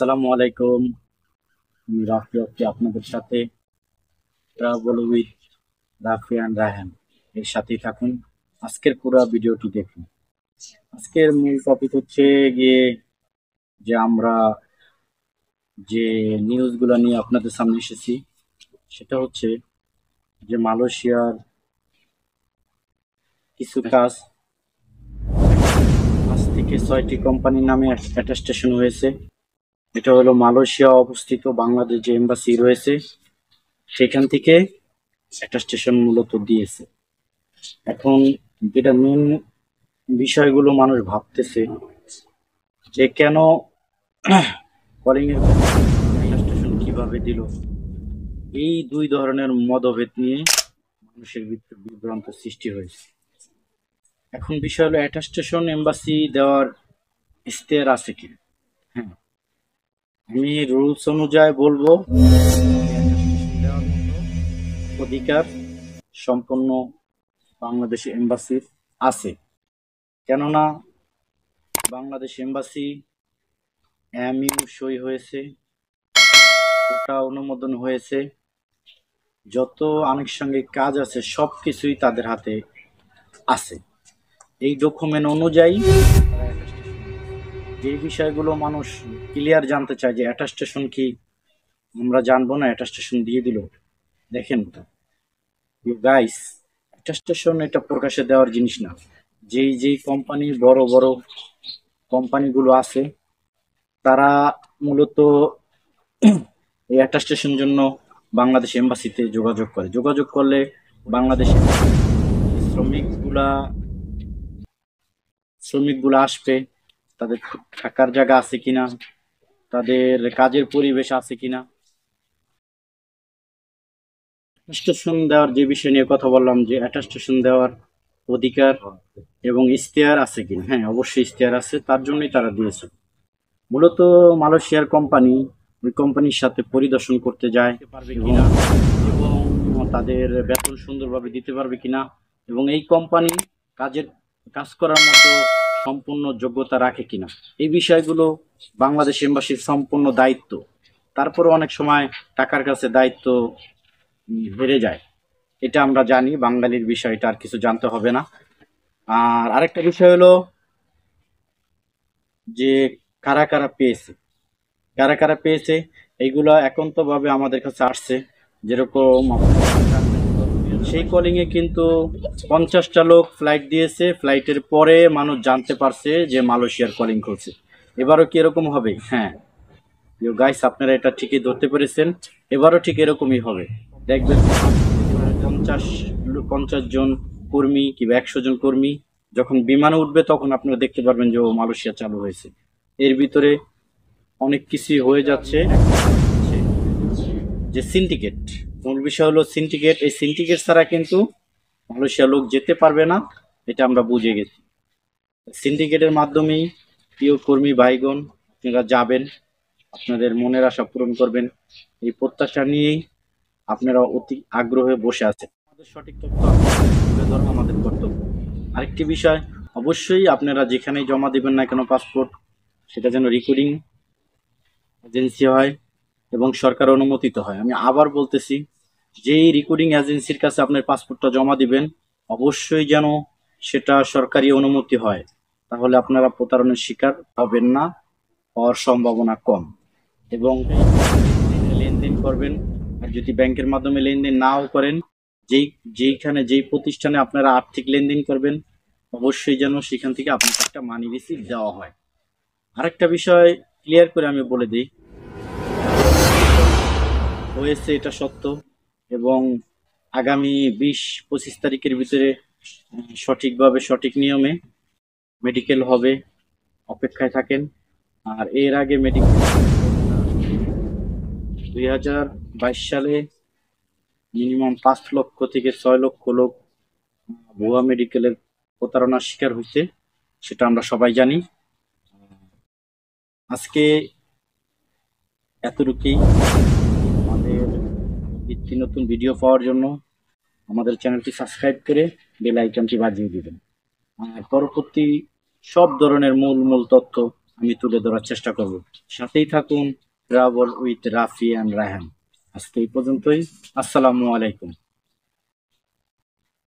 আসসালামু আলাইকুম। আমি রাফি আছি আপনাদের সাথে। Travel with Rafi and Raihan এর সাথেই থাকুন। আজকের পুরো ভিডিওটি দেখুন। আজকের মূল টপিক হচ্ছে গিয়ে যে আমরা যে নিউজগুলো নিয়ে আপনাদের সামনে এসেছি, সেটা হচ্ছে যে মালয়েশিয়ার কিছু কাজ 5 থেকে 6টি কোম্পানির নামে অ্যাটাস্টেশন হয়েছে। এটা হলো মালয়েশিয়া অবস্থিত বাংলাদেশ যে এম্বাসি রয়েছে সেখান থেকে অ্যাটাস্টেশন মূলত দিয়েছে। এখন যেটা মেন বিষয়গুলো মানুষ ভাবতেছে যে কেন কলিং এর অ্যাটাস্টেশন কিভাবে দিল। এই দুই ধরনের মতভেদ নিয়ে মানুষের ভিতরে বিভ্রান্ত সৃষ্টি হয়েছে। এখন বিষয় হলো অ্যাটাস্টেশন এম্বাসি দেওয়ার ইশতেহার আছে কি। হ্যাঁ, আমি রুলস অনুযায়ী বলবো attestation দেওয়ার মতো অধিকার সম্পন্ন বাংলাদেশ এম্বাসির আছে। কেননা বাংলাদেশ এম্বাসি এমইউ সই হয়েছে, ওটা অনুমোদন হয়েছে, যত আনুষঙ্গিক কাজ আছে সবকিছুই তাদের হাতে আছে। এই ডকুমেন্ট অনুযায়ী যে বিষয়গুলো মানুষ ক্লিয়ার জানতে চায় যে অ্যাটাস্টেশন কি, আমরা জানবো না, অ্যাটাস্টেশন দিয়ে দিল। দেখেন তো গাইস, অ্যাটাস্টেশন এটা প্রকাশে দেওয়ার জিনিস না। যেই যেই কোম্পানির বড় বড় কোম্পানিগুলো আছে তারা মূলত এই অ্যাটাস্টেশন জন্য বাংলাদেশ এম্বাসিতে যোগাযোগ করলে বাংলাদেশের শ্রমিকগুলা শ্রমিকগুলা আসবে, তাদের থাকার জায়গা আছে কিনা, তাদের কাজের পরিবেশ আছে কিনা। অ্যাটাস্টেশন দেওয়ার যে বিষয় নিয়ে কথা বললাম, যে অ্যাটাস্টেশন দেওয়ার অধিকার এবং ইশতেহার আছে কিনা, হ্যাঁ অবশ্যই ইশতেহার আছে, তার জন্যই তারা দিয়েছে। মূলত মালয়েশিয়ার কোম্পানি ওই কোম্পানির সাথে পরিদর্শন করতে যায় এবং তাদের বেতন সুন্দরভাবে দিতে পারবে কিনা, এবং এই কোম্পানি কাজ করার মতো সম্পূর্ণ যোগ্যতা রাখে কিনা, এই বিষয়গুলো বাংলাদেশ এম্বাসির সম্পূর্ণ দায়িত্ব। তারপরে অনেক সময় টাকার কাছে দায়িত্ব হেরে যায়, এটা আমরা জানি। বাঙালির বিষয়টা আর কিছু জানতে হবে না। আর আরেকটা বিষয় হলো যে কারা কারা পেয়েছে, এইগুলো একান্তভাবে আমাদের কাছে আসছে। যেরকম সেই কলিং এ কিন্তু 50টা লোক ফ্লাইট দিয়েছে, ফ্লাইটের পরে মানুষ জানতে পারছে যে মালয়েশিয়ার কলিং করছে। এবারও কি এরকম হবে? হ্যাঁ গাইস, আপনারা এটা ঠিকই ধরতে পেরেছেন, এবারও ঠিক এরকমই হবে। দেখবেন 50 জন কর্মী কিংবা 100 জন কর্মী যখন বিমানে উঠবে তখন আপনারা দেখতে পারবেন যে ও মালয়েশিয়া চালু হয়েছে। এর ভিতরে অনেক কিছুই হয়ে যাচ্ছে। যে সিন্ডিকেট, মূল বিষয় হলো সিন্ডিকেট। এই সিন্ডিকেট ছাড়া কিন্তু মালয়েশিয়া লোক যেতে পারবে না, এটা আমরা বুঝে গেছি। সিন্ডিকেটের মাধ্যমেই প্রিয় কর্মী ভাইগণ আপনারা যাবেন, আপনাদের মনের আশা পূরণ করবেন, এই প্রত্যাশা নিয়েই আপনারা অতি আগ্রহে বসে আছেন। আমাদের সঠিক তথ্য তুলে ধরা আমাদের কর্তব্য। আরেকটি বিষয়, অবশ্যই আপনারা যেখানেই জমা দিবেন না কেন পাসপোর্ট, সেটা যেন রেকর্ডিং এজেন্সি হয় এবং সরকার অনুমোদিত হয়। আমি আবার বলতেছি, যেই রেকর্ডিং এজেন্সির কাছে আপনার পাসপোর্টটা জমা দিবেন অবশ্যই যেন সেটা সরকারি অনুমতি হয়, তাহলে আপনারা প্রতারণার শিকার হবেন না, হওয়ার সম্ভাবনা কম। এবং লেনদেন করবেন, আর যদি ব্যাংকের মাধ্যমে লেনদেন নাও করেন, যেই প্রতিষ্ঠানে আপনারা আর্থিক লেনদেন করবেন অবশ্যই যেন সেখান থেকে আপনাকে একটা মানি রিসিট দেওয়া হয়। আরেকটা বিষয় ক্লিয়ার করে আমি বলে দিই, হয়েছে এটা সত্য, এবং আগামী 20-25 তারিখের ভিতরে সঠিকভাবে সঠিক নিয়মে মেডিকেল হবে, অপেক্ষায় থাকেন। আর এর আগে মেডিকেল 2022 সালে মিনিমাম 5 লক্ষ থেকে 6 লক্ষ লোক ভুয়া মেডিকেলের প্রতারণার শিকার হয়েছে, সেটা আমরা সবাই জানি। আজকে এতটুকুই। আমাদের নিত্য নতুন ভিডিও পাওয়ার জন্য আমাদের চ্যানেলটি সাবস্ক্রাইব করে বেল আইকনটি বাজিয়ে দিবেন। আর পরবর্তী সব ধরনের মূল তথ্য আমি তুলে ধরার চেষ্টা করব। সাথেই থাকুন travel with Rafi and Raihan. আজকে এই পর্যন্তই। আসসালামু আলাইকুম।